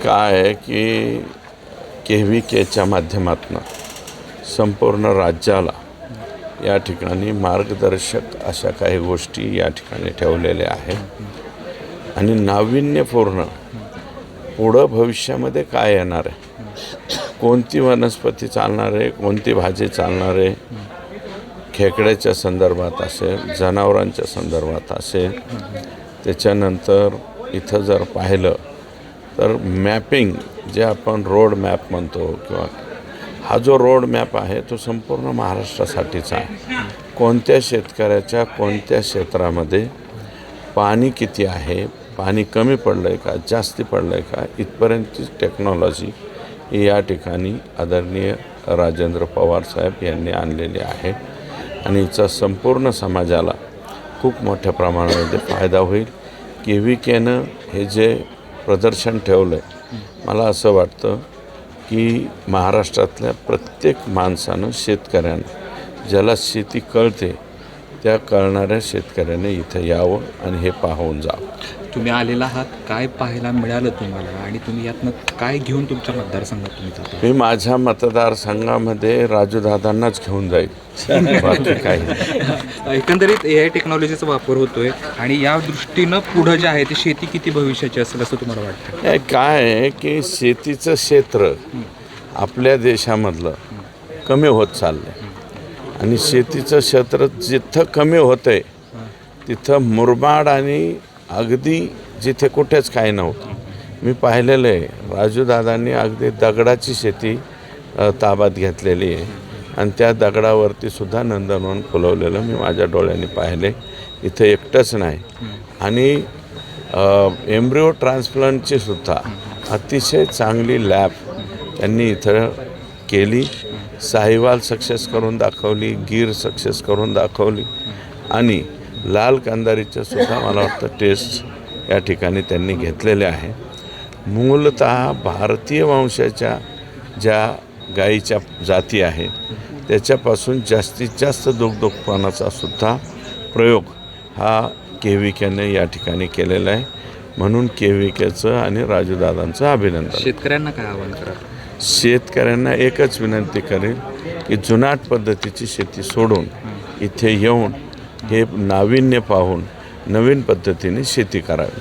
काय आहे की KVKच्या माध्यमातून संपूर्ण राज्याला या ठिकाणी मार्गदर्शक अशा काही गोष्टी या ठिकाणी ठेवलेल्या आहेत आणि नाविन्यपूर्ण पुढं भविष्यामध्ये काय येणार आहे, कोणती वनस्पती चालणार आहे, कोणती भाजी चालणार आहे, खेकड्याच्या संदर्भात असेल, जनावरांच्या संदर्भात असेल. त्याच्यानंतर इथं जर पाहिलं तर मॅपिंग जे आपण रोड मॅप म्हणतो किंवा हा जो रोड मॅप आहे तो संपूर्ण महाराष्ट्रासाठीचा आहे. कोणत्या शेतकऱ्याच्या कोणत्या क्षेत्रामध्ये पाणी किती आहे, पाणी कमी पडलं आहे का, जास्ती पडलं आहे का, इथपर्यंतची टेक्नॉलॉजी ही या ठिकाणी आदरणीय राजेंद्र पवार साहेब यांनी आणलेली आहे आणि हिचा संपूर्ण समाजाला खूप मोठ्या प्रमाणामध्ये फायदा होईल. KVKनं हे जे प्रदर्शन ठेवलं आहे, मला असं वाटतं की महाराष्ट्रातल्या प्रत्येक माणसानं, शेतकऱ्यांना ज्याला शेती कळते त्या कळणाऱ्या शेतकऱ्याने इथं यावं आणि हे पाहून जावं. तुम्ही आलेला आहात, काय पाहायला मिळालं तुम्हाला आणि तुम्ही यातनं काय घेऊन तुमच्या मतदारसंघात तुम्ही जाता? मी माझ्या मतदारसंघामध्ये राजूदादांनाच घेऊन जाईल, बाकी काही. एकंदरीत AI टेक्नॉलॉजीचा वापर होतोय आणि या दृष्टीनं पुढं जे आहे ते शेती किती भविष्याची असेल असं तुम्हाला वाटतं? काय आहे की शेतीचं क्षेत्र आपल्या देशामधलं कमी होत चाललं आहे आणि शेतीचं क्षेत्र जिथं कमी होतं आहे तिथं मुरमाड आणि अगदी जिथे कुठेच काही नव्हतं. मी पाहिलेलं आहे, राजूदादांनी अगदी दगडाची शेती ताब्यात घेतलेली आहे आणि त्या दगडावरती सुद्धा नंदनवन फुलवलेलं मी माझ्या डोळ्यांनी पाहिले. इथं एकटंच नाही आणि एम्ब्रिओ ट्रान्सप्लांटची सुद्धा अतिशय चांगली लॅब त्यांनी इथं केली. साहिवाल सक्सेस करून दाखवली, गीर सक्सेस करून दाखवली आणि लाल कांदारीचं सुद्धा मला वाटतं टेस्ट या ठिकाणी त्यांनी घेतलेले आहे. मूलतः भारतीय वंशाच्या ज्या गाईच्या जाती आहेत त्याच्यापासून जास्तीत जास्त दुग्ध उत्पादनाचा सुद्धा प्रयोग हा KVKने या ठिकाणी केलेला आहे. म्हणून KVKचं आणि राजूदादांचं अभिनंदन. शेतकऱ्यांना काय आवाहन करा? शेतकऱ्यांना एकच विनंती करेल की जुनाट पद्धतीची शेती सोडून इथे येऊन हे नाविन्य पाहून नवीन पद्धतीने शेती करावी.